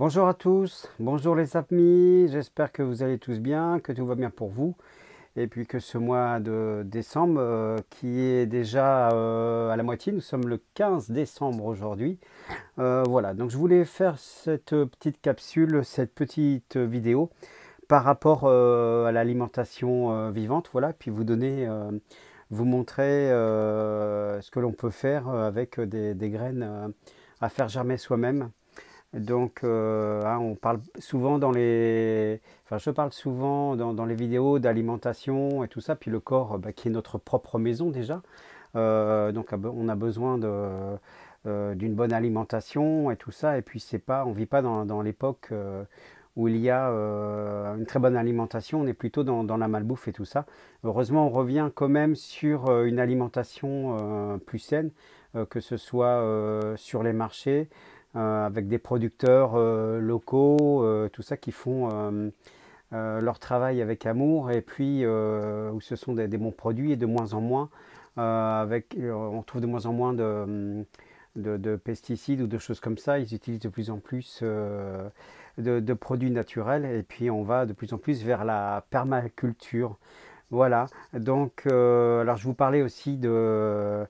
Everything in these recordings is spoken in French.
Bonjour à tous, bonjour les amis, j'espère que vous allez tous bien, que tout va bien pour vous et puis que ce mois de décembre qui est déjà à la moitié, nous sommes le 15 décembre aujourd'hui. Voilà, donc je voulais faire cette petite capsule, cette petite vidéo par rapport à l'alimentation vivante, voilà, puis vous donner, vous montrer ce que l'on peut faire avec des graines à faire germer soi-même. Donc, hein, on parle souvent enfin, je parle souvent dans les vidéos d'alimentation et tout ça, puis le corps, bah, qui est notre propre maison déjà. Donc, on a besoin d'une bonne alimentation et tout ça. Et puis, on vit pas dans l'époque où il y a une très bonne alimentation. On est plutôt dans la malbouffe et tout ça. Heureusement, on revient quand même sur une alimentation plus saine, que ce soit sur les marchés avec des producteurs locaux, tout ça qui font leur travail avec amour et puis où ce sont des bons produits et de moins en moins on trouve de moins en moins de pesticides ou de choses comme ça. Ils utilisent de plus en plus de produits naturels et puis on va de plus en plus vers la permaculture. Voilà, donc alors je vous parlais aussi de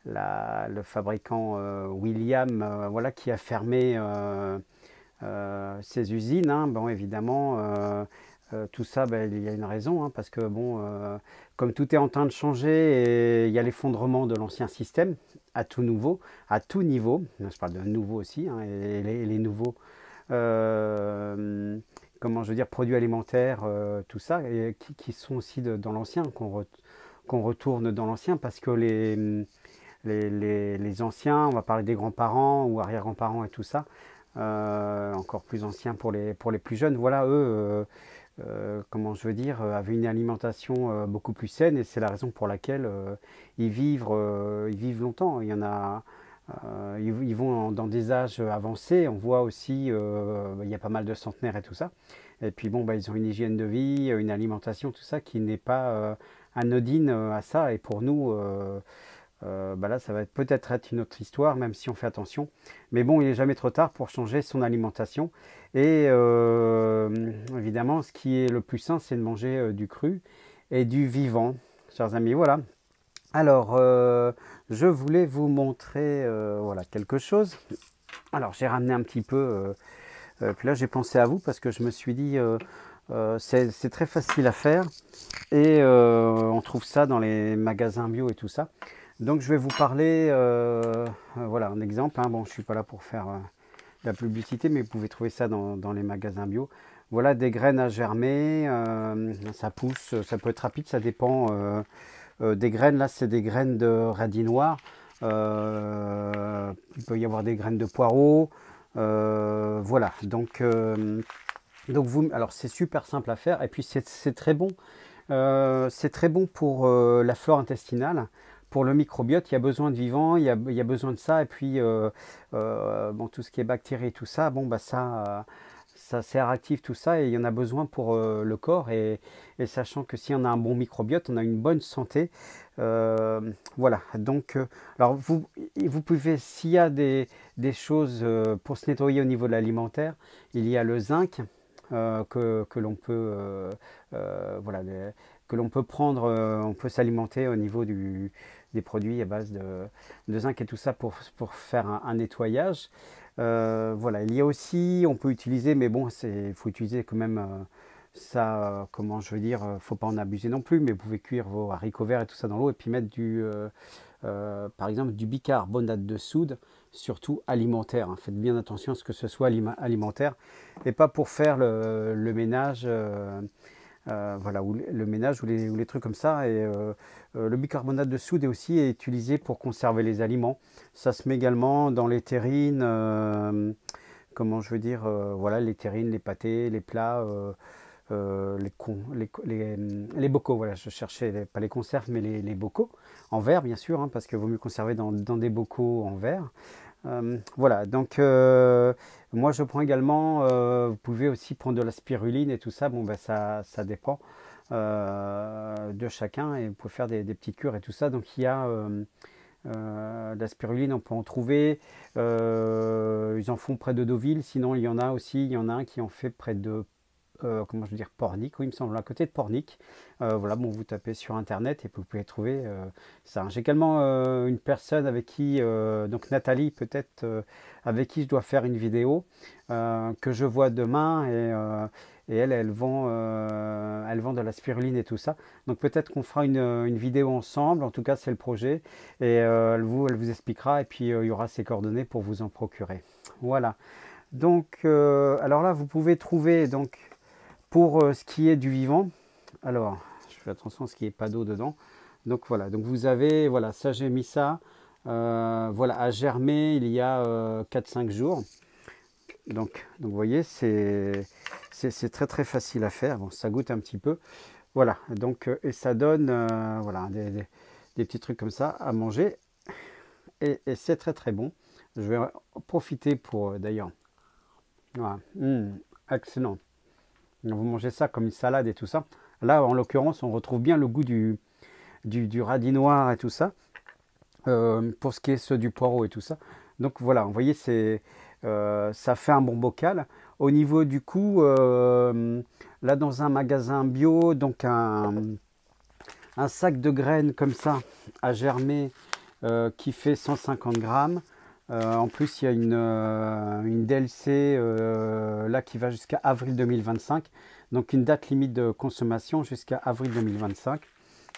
le fabricant William, voilà, qui a fermé ses usines, hein. Bon, évidemment, tout ça, ben, il y a une raison, hein, parce que bon, comme tout est en train de changer, et il y a l'effondrement de l'ancien système à tout niveau. Je parle de nouveau aussi, hein, et les nouveaux, euh, comment je veux dire, produits alimentaires, tout ça, et qui sont aussi dans l'ancien, qu'on retourne dans l'ancien, parce que les anciens, on va parler des grands-parents ou arrière-grands-parents et tout ça, encore plus anciens pour les plus jeunes, voilà, eux, comment je veux dire, avaient une alimentation beaucoup plus saine et c'est la raison pour laquelle ils vivent longtemps. Il y en a, ils vont dans des âges avancés, on voit aussi, il y a pas mal de centenaires et tout ça. Et puis bon, bah, ils ont une hygiène de vie, une alimentation, tout ça qui n'est pas anodine à ça. Et pour nous, bah là, ça va peut-être être une autre histoire, même si on fait attention. Mais bon, il n'est jamais trop tard pour changer son alimentation. Et évidemment, ce qui est le plus sain, c'est de manger du cru et du vivant, chers amis. Voilà. Alors, je voulais vous montrer voilà, quelque chose. Alors, j'ai ramené un petit peu. Puis là, j'ai pensé à vous parce que je me suis dit, c'est très facile à faire. Et on trouve ça dans les magasins bio et tout ça. Donc je vais vous parler, voilà un exemple, hein. Bon, je ne suis pas là pour faire la publicité, mais vous pouvez trouver ça dans les magasins bio. Voilà des graines à germer, ça pousse, ça peut être rapide, ça dépend des graines. Là, c'est des graines de radis noir. Il peut y avoir des graines de poireaux. Voilà, donc alors c'est super simple à faire et puis c'est très bon. C'est très bon pour la flore intestinale, pour le microbiote. Il y a besoin de vivants, il y a besoin de ça. Et puis, bon, tout ce qui est bactéries, tout ça, bon, bah, ça c'est réactif tout ça et il y en a besoin pour le corps. Et sachant que si on a un bon microbiote, on a une bonne santé. Voilà, donc, alors vous pouvez, s'il y a des choses pour se nettoyer au niveau de l'alimentaire, il y a le zinc que l'on peut voilà, que l'on peut prendre, on peut s'alimenter au niveau des produits à base de zinc et tout ça pour faire un nettoyage. Voilà, il y a aussi, on peut utiliser, mais bon, il faut utiliser quand même ça, comment je veux dire, faut pas en abuser non plus, mais vous pouvez cuire vos haricots verts et tout ça dans l'eau et puis mettre par exemple du bicarbonate de soude, surtout alimentaire, hein. Faites bien attention à ce que ce soit alimentaire et pas pour faire le ménage, voilà, ou le ménage ou les trucs comme ça. Et le bicarbonate de soude est aussi utilisé pour conserver les aliments. Ça se met également dans les terrines, comment je veux dire, voilà, les terrines, les pâtés, les plats. Les bocaux, voilà, je cherchais pas les conserves, mais les bocaux, en verre bien sûr, hein, parce qu'il vaut mieux conserver dans des bocaux en verre. Voilà, donc moi je prends également, vous pouvez aussi prendre de la spiruline et tout ça, bon ben ça dépend de chacun et vous pouvez faire des petites cures et tout ça. Donc il y a De la spiruline, on peut en trouver. Ils en font près de Deauville. Sinon, il y en a aussi. Il y en a un qui en fait près de comment je veux dire, Pornic, oui, il me semble, à côté de Pornic. Voilà, bon, vous tapez sur internet et vous pouvez trouver ça. J'ai également une personne avec qui, donc Nathalie, peut-être, avec qui je dois faire une vidéo que je vois demain et elle vend de la spiruline et tout ça. Donc peut-être qu'on fera une vidéo ensemble, en tout cas c'est le projet, et elle vous expliquera et puis il y aura ses coordonnées pour vous en procurer. Voilà. Donc, alors là, vous pouvez trouver donc pour ce qui est du vivant, alors je fais attention à ce qu'il n'y ait pas d'eau dedans. Donc voilà, donc vous avez, voilà, ça j'ai mis ça, voilà, à germer il y a 4-5 jours. Donc vous voyez, c'est très très facile à faire. Bon, ça goûte un petit peu. Voilà, donc et ça donne voilà, des petits trucs comme ça à manger. Et c'est très très bon. Je vais en profiter pour d'ailleurs. Voilà. Excellent. Vous mangez ça comme une salade et tout ça. Là, en l'occurrence, on retrouve bien le goût du radis noir et tout ça. Pour ce qui est ceux du poireau et tout ça. Donc voilà, vous voyez, ça fait un bon bocal. Au niveau du coût, là dans un magasin bio, donc un sac de graines comme ça à germer qui fait 150 grammes. En plus, il y a une DLC là qui va jusqu'à avril 2025. Donc une date limite de consommation jusqu'à avril 2025.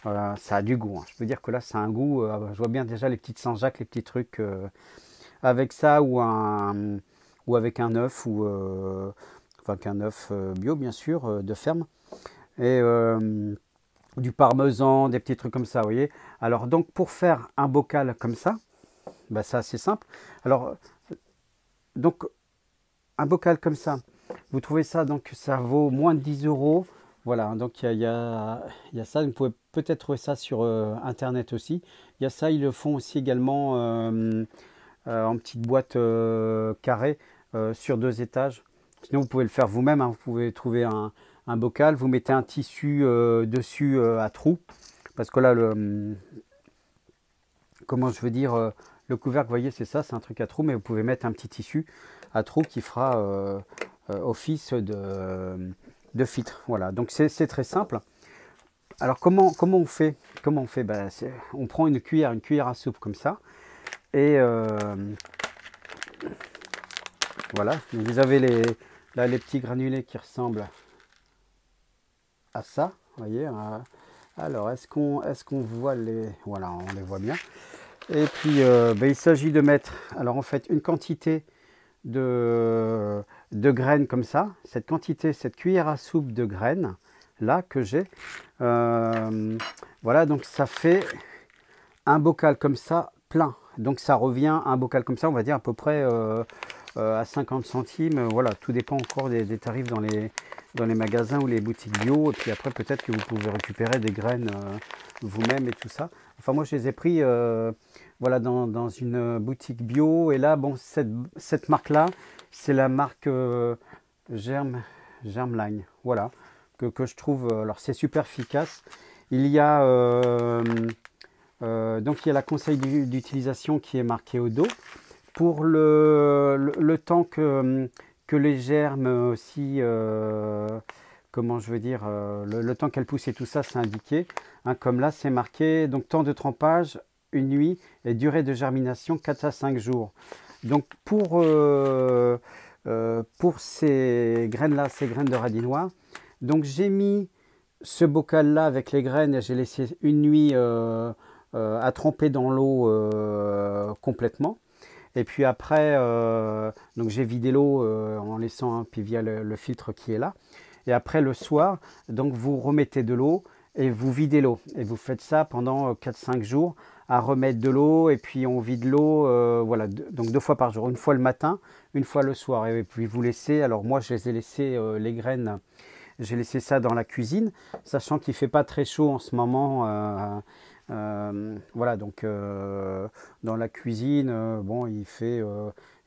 Voilà, ça a du goût. Hein. Je peux dire que là, ça a un goût. Je vois bien déjà les petites Saint-Jacques, les petits trucs avec ça ou avec un œuf enfin qu'un œuf bio bien sûr de ferme et du parmesan, des petits trucs comme ça. Vous voyez. Alors donc pour faire un bocal comme ça, bah, c'est assez simple. Alors donc un bocal comme ça, vous trouvez ça donc ça vaut moins de 10 euros. Voilà, donc il y a ça, vous pouvez peut-être trouver ça sur internet aussi. Il y a ça, ils le font aussi également en petite boîte carrée sur 2 étages. Sinon, vous pouvez le faire vous-même, hein. Vous pouvez trouver un bocal, vous mettez un tissu dessus à trous. Parce que là, comment je veux dire, le couvercle, vous voyez, c'est ça, c'est un truc à trous, mais vous pouvez mettre un petit tissu à trous qui fera office de filtre. Voilà, donc c'est très simple. Alors comment on fait? Ben, on prend une cuillère à soupe comme ça. Et voilà, donc vous avez là, les petits granulés qui ressemblent à ça. Vous voyez, alors est-ce qu'on voit les... Voilà, on les voit bien. Et puis ben, il s'agit de mettre, alors en fait, une quantité de graines comme ça, cette cuillère à soupe de graines là que j'ai, voilà, donc ça fait un bocal comme ça plein. Donc ça revient à un bocal comme ça, on va dire à peu près à 50 centimes. Voilà, tout dépend encore des tarifs dans les magasins ou les boutiques bio. Et puis après, peut-être que vous pouvez récupérer des graines vous-même et tout ça. Enfin, moi, je les ai pris voilà, dans une boutique bio. Et là, bon, cette marque-là, c'est la marque Germline. Voilà, que je trouve... alors, c'est super efficace. Il y a... donc il y a la conseil d'utilisation qui est marqué au dos. Pour le temps que les germes aussi, comment je veux dire, le temps qu'elles poussent et tout ça, c'est indiqué. Hein, comme là, c'est marqué, donc temps de trempage, une nuit, et durée de germination, 4 à 5 jours. Donc pour ces graines-là, ces graines de radis noir, donc j'ai mis ce bocal-là avec les graines et j'ai laissé une nuit à tremper dans l'eau complètement. Et puis après, donc j'ai vidé l'eau en laissant un puis via le filtre qui est là. Et après le soir, donc vous remettez de l'eau et vous videz l'eau. Et vous faites ça pendant 4-5 jours à remettre de l'eau et puis on vide l'eau, voilà, donc 2 fois par jour. Une fois le matin, une fois le soir. Et puis vous laissez, alors moi je les ai laissés, les graines, j'ai laissé ça dans la cuisine, sachant qu'il ne fait pas très chaud en ce moment. Voilà, donc dans la cuisine, bon, il fait,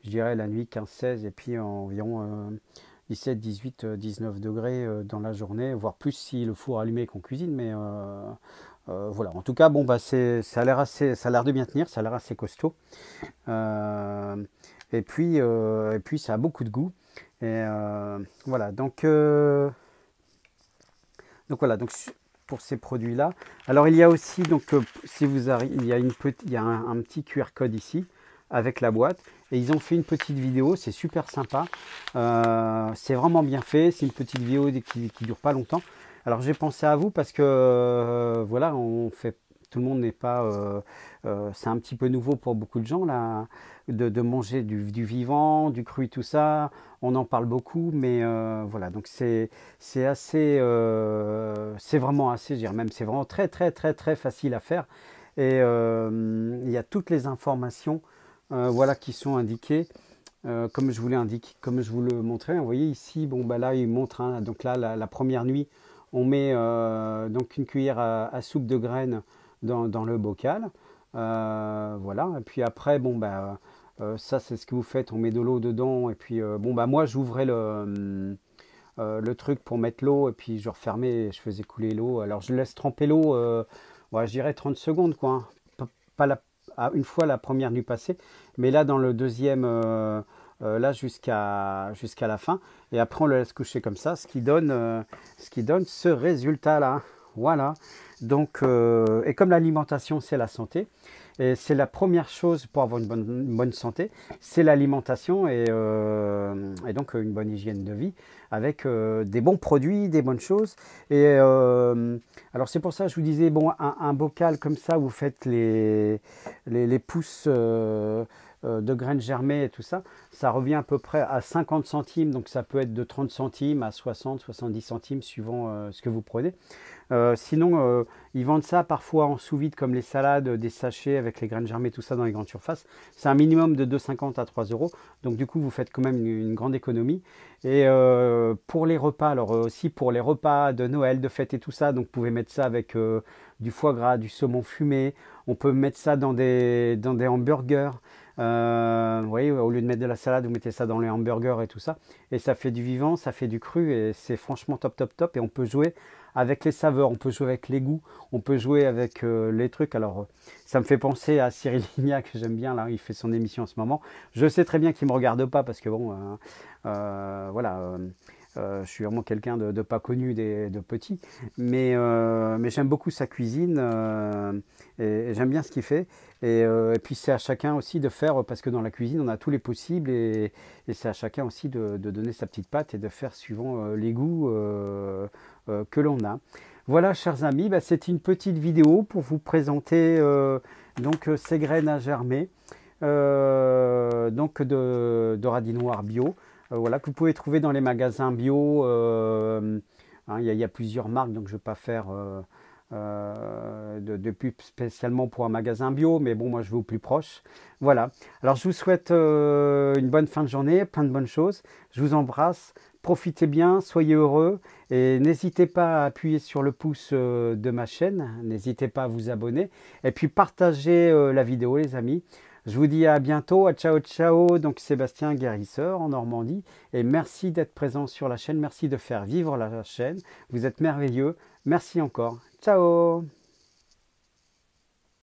je dirais, la nuit 15-16 et puis environ 17, 18, 19 degrés dans la journée, voire plus si le four allumé qu'on cuisine, mais Voilà, en tout cas, bon, bah, ça a l'air de bien tenir, ça a l'air assez costaud. Euh, et puis, ça a beaucoup de goût. Et voilà, donc voilà, pour ces produits-là. Alors il y a aussi, donc si vous arrivez, il y a un petit QR code ici avec la boîte. Et ils ont fait une petite vidéo, c'est super sympa. C'est vraiment bien fait, c'est une petite vidéo qui dure pas longtemps. Alors j'ai pensé à vous parce que voilà, tout le monde n'est pas, c'est un petit peu nouveau pour beaucoup de gens là, de manger du vivant, du cru, tout ça. On en parle beaucoup, mais voilà, donc c'est assez, c'est vraiment assez, je dirais même, c'est vraiment très très très très facile à faire. Et il y a toutes les informations, voilà, qui sont indiquées. Comme je vous l'ai indiqué, comme je vous le montrais, vous voyez ici, bon bah là il montre, hein, donc là la première nuit, on met donc une cuillère à soupe de graines dans le bocal, voilà. Et puis après, bon bah ça c'est ce que vous faites, on met de l'eau dedans, et puis bon bah moi j'ouvrais le truc pour mettre l'eau, et puis je refermais et je faisais couler l'eau. Alors je laisse tremper l'eau, ouais, je dirais 30 secondes quoi, hein. Pas une fois la première nuit passée, mais là dans le deuxième, là jusqu'à la fin, et après on le laisse coucher comme ça, ce qui donne ce résultat là. Voilà. Donc et comme l'alimentation c'est la santé, et c'est la première chose pour avoir une bonne santé, c'est l'alimentation, et donc une bonne hygiène de vie avec des bons produits, des bonnes choses. Et alors c'est pour ça que je vous disais, bon, un bocal comme ça, vous faites les pousses de graines germées et tout ça, ça revient à peu près à 50 centimes, donc ça peut être de 30 centimes à 60, 70 centimes suivant ce que vous prenez. Sinon, ils vendent ça parfois en sous-vide comme les salades, des sachets avec les graines germées, tout ça dans les grandes surfaces. C'est un minimum de 2,50 à 3 euros. Donc du coup, vous faites quand même une grande économie. Et pour les repas, alors aussi pour les repas de Noël, de fête et tout ça, donc vous pouvez mettre ça avec du foie gras, du saumon fumé. On peut mettre ça dans des hamburgers. Vous voyez, au lieu de mettre de la salade, vous mettez ça dans les hamburgers et tout ça. Et ça fait du vivant, ça fait du cru, et c'est franchement top, top, top. Et on peut jouer avec les saveurs, on peut jouer avec les goûts, on peut jouer avec les trucs. Alors, ça me fait penser à Cyril Lignac, que j'aime bien, là, il fait son émission en ce moment. Je sais très bien qu'il ne me regarde pas parce que, bon, voilà, je suis vraiment quelqu'un de pas connu de petit, mais j'aime beaucoup sa cuisine, et j'aime bien ce qu'il fait. Et puis c'est à chacun aussi de faire, parce que dans la cuisine on a tous les possibles, et c'est à chacun aussi de donner sa petite patte et de faire suivant les goûts que l'on a. Voilà, chers amis, bah, c'est une petite vidéo pour vous présenter donc ces graines à germer, donc de radis noirs bio, voilà, que vous pouvez trouver dans les magasins bio. Hein, il y a plusieurs marques, donc je ne vais pas faire de pub spécialement pour un magasin bio, mais bon, moi je vais au plus proche. Voilà. Alors je vous souhaite une bonne fin de journée, plein de bonnes choses. Je vous embrasse. Profitez bien, soyez heureux, et n'hésitez pas à appuyer sur le pouce de ma chaîne, n'hésitez pas à vous abonner, et puis partagez la vidéo, les amis. Je vous dis à bientôt, à ciao ciao, donc Sébastien Guérisseur en Normandie, et merci d'être présent sur la chaîne, merci de faire vivre la chaîne, vous êtes merveilleux, merci encore, ciao.